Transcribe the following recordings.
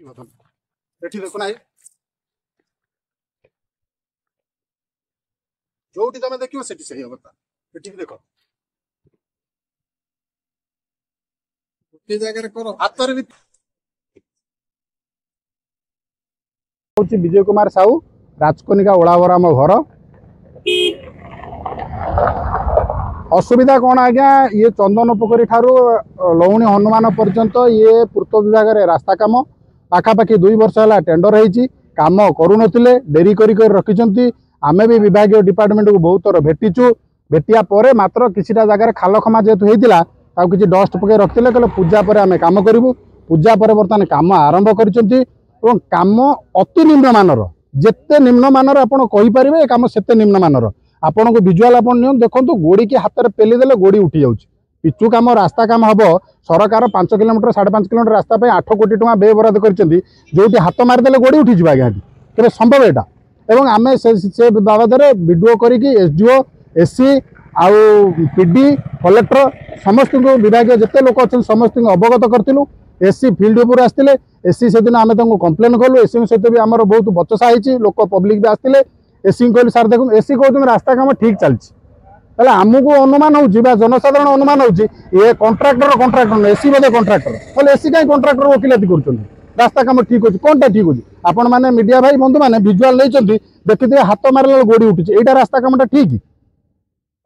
एठी देखो ना जोटी तमे देखियो सेठी सही अवस्था एठी देखो गोटे जगह करो हातर भी होची विजय कुमार साहू राजकनिका ओलावर आम घर असुविधा कौन आज्ञा ये चंदन पोखरी ठारू लौणी हनुमान पर्यंत ये पूर्त विभाग रे रास्ता काम पाखापाखि 2 वर्ष है टेंडर होती कम करूँ डेरी कर रखी आमे भी विभाग डिपार्टमेंट को बहुत थर भेटीचु भेटिया पर मात्र किसी जगह खाल खमा जेहेतु होता किसी डस्ट पकई रखते कहले पूजा पर आम कम करूँ पूजा पर बर्तमान कम आरंभ कर कम अति निम्नमानर जिते निम्नमानर आपड़ कहींपारे कम से निम्नमानर आपन को विजुआल आप देखो गोड़ी की हाथ में पेली देले गोड़ी उठी जाऊँ पिचु कम रास्ता काम हम सरकार 5 किलोमीटर 5.5 किलोमीटर रास्ता 8 कोटी टका व्यय बराद कर हाथ मारिदे गोड़ी उठी जाए आज्ञा केवल संभव यहाँ एवं आम से बाबद वीडियो करके एसडीओ एससी आउ पीडी कलेक्टर समस्त विभाग जिते लोक अच्छे समस्त अवगत करूँ एससी फील्ड ऊपर आसते एससी से दिन आम कंप्लेन कलु एससी सहित भी आम बहुत बचसा होती लोक पब्लिक भी आसते एससी कहली सार देखो एससी कहते रास्ता काम ठीक चलती आमको अनुमान हो जनसाधारण अनुमान हो कंट्राक्टर एससी बोधे कंट्राक्टर एससी कहीं कंट्राक्टर वकिलाती कर रास्ता काम ठीक अच्छे कौन ठीक अच्छे आपण मैंने मीडिया भाई बंधु मैंने विजुआल नहीं देखिए हाथ मारे गोड़ी उठी यहाँ रास्ता काम ठीक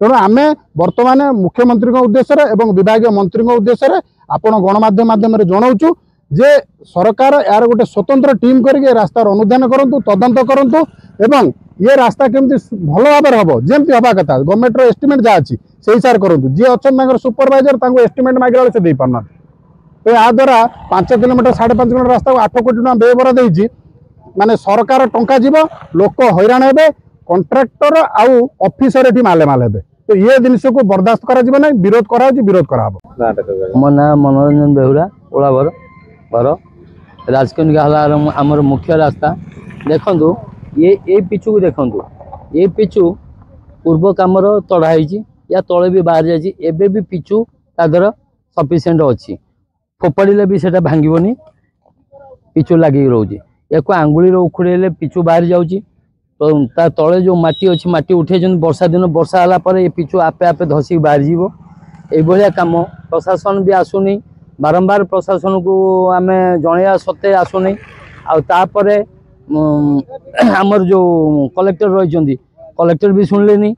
तेणु आम बर्तमान मुख्यमंत्री उद्देश्य और विभाग मंत्री उद्देश्य आपण गणमाध्यम माध्यम जनाऊँ जे सरकार यार गोटे स्वतंत्र टीम करके रास्तार अनुधान करूँ तदंत करूँ एवं ये रास्ता केमती भल भाव हम जमी हवा कथा गवर्नमेंट एस्टिमेट जहाँ अच्छी से हिसाब करूँ जी अच्छा सुपरवाइजर एस्टिमेट मांगे से पारना तो या द्वारा 5 किलोमीटर 5.5 किलोमीटर रास्ता को 8 कोटी टका व्यय बराद माने सरकार टंका जीव लोक हैरान हे कंट्राक्टर आउ ऑफिसर ये मालेमाल हे तो ये जिनस को बर्दाश्त करा विरोध करा मो ना मनोरंजन बेहुरा ओलावर घर राजकनिका आमर मुख्य रास्ता देखु ये पिचु को देखु ये पिचु पूर्व कम तड़ाई या तले भी बाहर जाए भी पिचु तादर सफिसीयंट अच्छी फोपाड़े भी से भांगनी पिचु लगे रोचे या आंगुली उखुड़े पिचु बाहर जाऊँगी तो ता तले जो माटी अच्छी माटी उठे वर्षा दिन वर्षा है ये पिचु आपे आपे धसिक बाहर जीव कम प्रशासन भी आसुनी बारंबार प्रशासन को आम जन सत्ते आसुनी आपर आमर जो कलेक्टर रही कलेक्टर भी शुणिले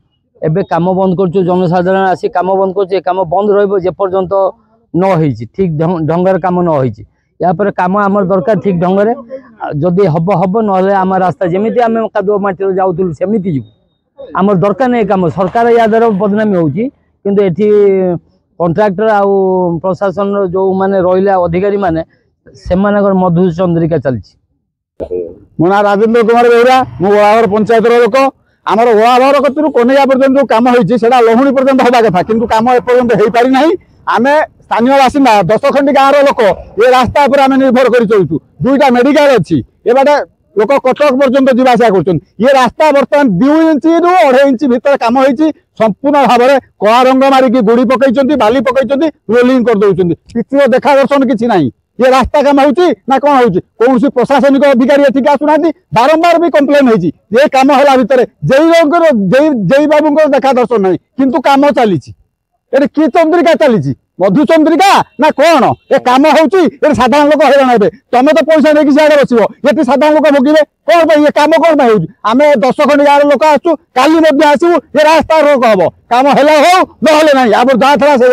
एबे काम बंद कर जनसाधारण आसी काम बंद कर काम बंद रपर्यंत न हो ठीक ढंगर कम न हो यापर कम आमर दरकार ठीक ढंगे जदि हम हम ना आम रास्ता जमी आम कादुआ माटी जाऊँ सेमती जीव आमर दरकार नहीं कम सरकार या द्वारा बदनामी होती किंतु एठी कंट्राक्टर आउ प्रशासन जो माने रहिले अधिकारी माने से मधु चंद्रिका चलती मो ना राजेंद्र कुमार बेहुरा मो ओलावर पंचायत लोक आमर ओलावर कतु कनेया पर्यटन जो कम होती लहुणी पर्यटन हवा कथा किंतु कम एपर्यंत हो पारि ना आम स्थानीय बासिंदा 10 खंडी गाँव लोक ये रास्ता पर आम निर्भर कर चलुँ 2टा मेडिकल अच्छी ये बाटे लोक कटक पर्यटन जावासा कर ये रास्ता बर्तमान 2 इंच रु 2.5 इंच भर कम होती संपूर्ण भाव में कला रंग मारिकी गुड़ी पकई बाली पकई रोलिंग कर दौरान पिचुर देखा दर्शन किसी ना ये रास्ता काम होची ना कौन होची कौन प्रशासनिक अधिकारी एठिक आसुना बारंबार भी कम्प्लेन होती ये कम है भितर जई बाबू देखा दर्शन ना किंतु काम चली कि चंद्रिका चली मधु चंद्रिका ना कौन ये कम होची साधारण लोक हैरान हे तुम तो पैसा नहीं सियाड़े बसो ये साधारण लोक भोगे कौन ये कम कौन आम 10 खंडी गाँव लोक आसू काली आसू ये रास्ता रोक हम कम है हो ना जहाँ था से